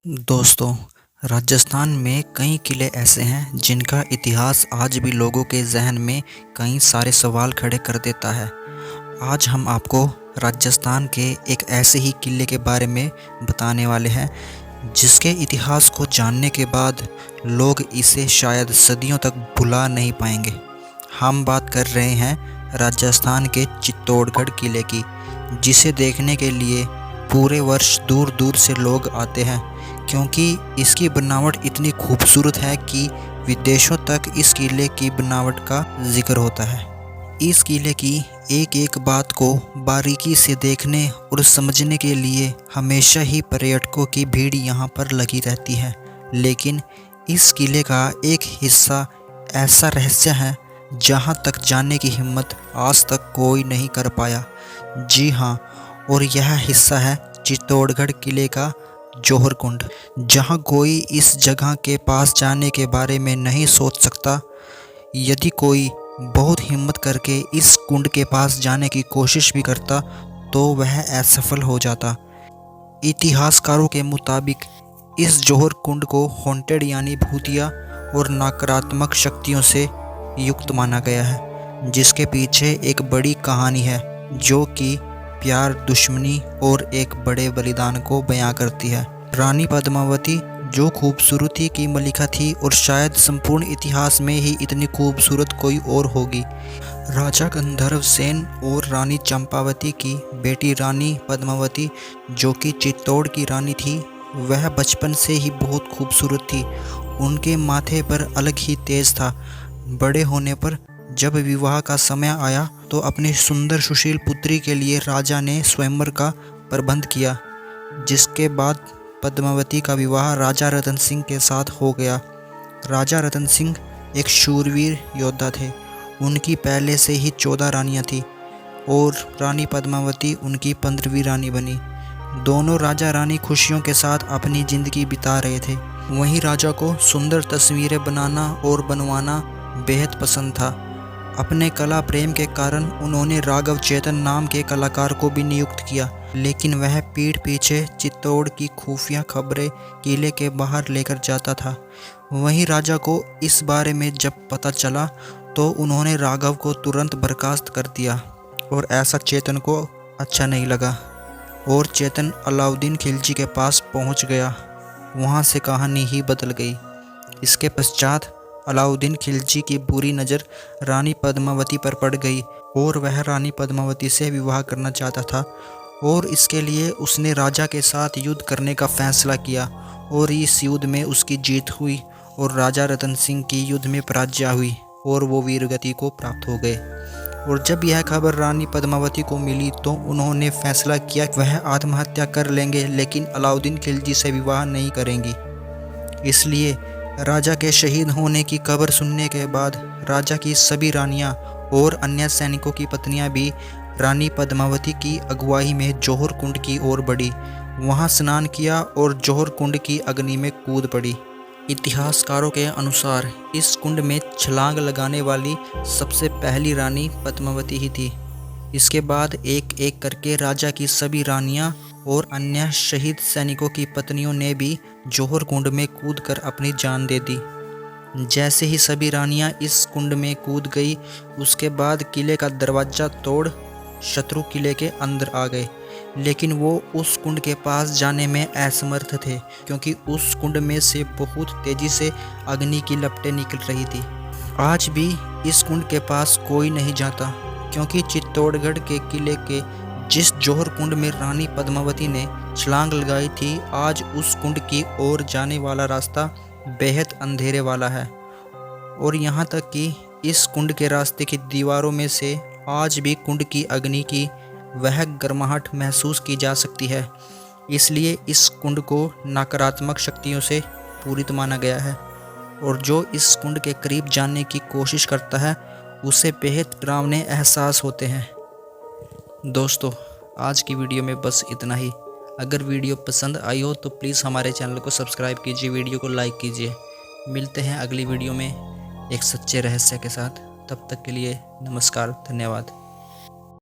दोस्तों, राजस्थान में कई किले ऐसे हैं जिनका इतिहास आज भी लोगों के जहन में कई सारे सवाल खड़े कर देता है। आज हम आपको राजस्थान के एक ऐसे ही किले के बारे में बताने वाले हैं जिसके इतिहास को जानने के बाद लोग इसे शायद सदियों तक भुला नहीं पाएंगे। हम बात कर रहे हैं राजस्थान के चित्तौड़गढ़ किले की, जिसे देखने के लिए पूरे वर्ष दूर दूर से लोग आते हैं, क्योंकि इसकी बनावट इतनी खूबसूरत है कि विदेशों तक इस किले की बनावट का जिक्र होता है। इस किले की एक एक बात को बारीकी से देखने और समझने के लिए हमेशा ही पर्यटकों की भीड़ यहाँ पर लगी रहती है। लेकिन इस किले का एक हिस्सा ऐसा रहस्य है जहाँ तक जाने की हिम्मत आज तक कोई नहीं कर पाया। जी हाँ, और यह हिस्सा है चित्तौड़गढ़ किले का जौहर कुंड, जहाँ कोई इस जगह के पास जाने के बारे में नहीं सोच सकता। यदि कोई बहुत हिम्मत करके इस कुंड के पास जाने की कोशिश भी करता तो वह असफल हो जाता। इतिहासकारों के मुताबिक इस जौहर कुंड को हॉन्टेड यानी भूतिया और नकारात्मक शक्तियों से युक्त माना गया है, जिसके पीछे एक बड़ी कहानी है जो कि प्यार, दुश्मनी और एक बड़े बलिदान को बयां करती है। रानी पद्मावती जो खूबसूरती की मलिका थी और शायद संपूर्ण इतिहास में ही इतनी खूबसूरत कोई और होगी। राजा गंधर्व सेन और रानी चंपावती की बेटी रानी पद्मावती, जो कि चित्तौड़ की रानी थी, वह बचपन से ही बहुत खूबसूरत थी। उनके माथे पर अलग ही तेज था। बड़े होने पर जब विवाह का समय आया तो अपनी सुंदर सुशील पुत्री के लिए राजा ने स्वयंवर का प्रबंध किया, जिसके बाद पद्मावती का विवाह राजा रतन सिंह के साथ हो गया। राजा रतन सिंह एक शूरवीर योद्धा थे। उनकी पहले से ही 14 रानियां थीं और रानी पद्मावती उनकी 15वीं रानी बनी। दोनों राजा रानी खुशियों के साथ अपनी ज़िंदगी बिता रहे थे। वहीं राजा को सुंदर तस्वीरें बनाना और बनवाना बेहद पसंद था। अपने कला प्रेम के कारण उन्होंने राघव चेतन नाम के कलाकार को भी नियुक्त किया, लेकिन वह पीठ पीछे चित्तौड़ की खुफिया खबरें किले के बाहर लेकर जाता था। वहीं राजा को इस बारे में जब पता चला तो उन्होंने राघव को तुरंत बर्खास्त कर दिया और ऐसा चेतन को अच्छा नहीं लगा और चेतन अलाउद्दीन खिलजी के पास पहुंच गया। वहां से कहानी ही बदल गई। इसके पश्चात अलाउद्दीन खिलजी की बुरी नज़र रानी पद्मावती पर पड़ गई और वह रानी पद्मावती से विवाह करना चाहता था और इसके लिए उसने राजा के साथ युद्ध करने का फैसला किया और इस युद्ध में उसकी जीत हुई और राजा रतन सिंह की युद्ध में पराजय हुई और वो वीरगति को प्राप्त हो गए। और जब यह खबर रानी पद्मावती को मिली तो उन्होंने फैसला किया कि वह आत्महत्या कर लेंगे, लेकिन अलाउद्दीन खिलजी से विवाह नहीं करेंगी। इसलिए राजा के शहीद होने की खबर सुनने के बाद राजा की सभी रानियां और अन्य सैनिकों की पत्नियां भी रानी पद्मावती की अगुवाई में जौहर कुंड की ओर बढ़ी। वहां स्नान किया और जौहर कुंड की अग्नि में कूद पड़ी। इतिहासकारों के अनुसार इस कुंड में छलांग लगाने वाली सबसे पहली रानी पद्मावती ही थी। इसके बाद एक एक करके राजा की सभी रानियां और अन्य शहीद सैनिकों की पत्नियों ने भी जौहर कुंड में कूदकर अपनी जान दे दी। जैसे ही सभी रानियां इस कुंड में कूद गई, उसके बाद किले का दरवाजा तोड़ शत्रु किले के अंदर आ गए, लेकिन वो उस कुंड के पास जाने में असमर्थ थे, क्योंकि उस कुंड में से बहुत तेजी से अग्नि की लपटें निकल रही थी। आज भी इस कुंड के पास कोई नहीं जाता, क्योंकि चित्तौड़गढ़ के किले के जिस जौहर कुंड में रानी पद्मावती ने छलांग लगाई थी, आज उस कुंड की ओर जाने वाला रास्ता बेहद अंधेरे वाला है। और यहाँ तक कि इस कुंड के रास्ते की दीवारों में से आज भी कुंड की अग्नि की वह गर्माहट महसूस की जा सकती है। इसलिए इस कुंड को नकारात्मक शक्तियों से पूरित माना गया है और जो इस कुंड के करीब जाने की कोशिश करता है उसे बेहद डरावने एहसास होते हैं। दोस्तों, आज की वीडियो में बस इतना ही। अगर वीडियो पसंद आई हो तो प्लीज़ हमारे चैनल को सब्सक्राइब कीजिए, वीडियो को लाइक कीजिए। मिलते हैं अगली वीडियो में एक सच्चे रहस्य के साथ। तब तक के लिए नमस्कार, धन्यवाद।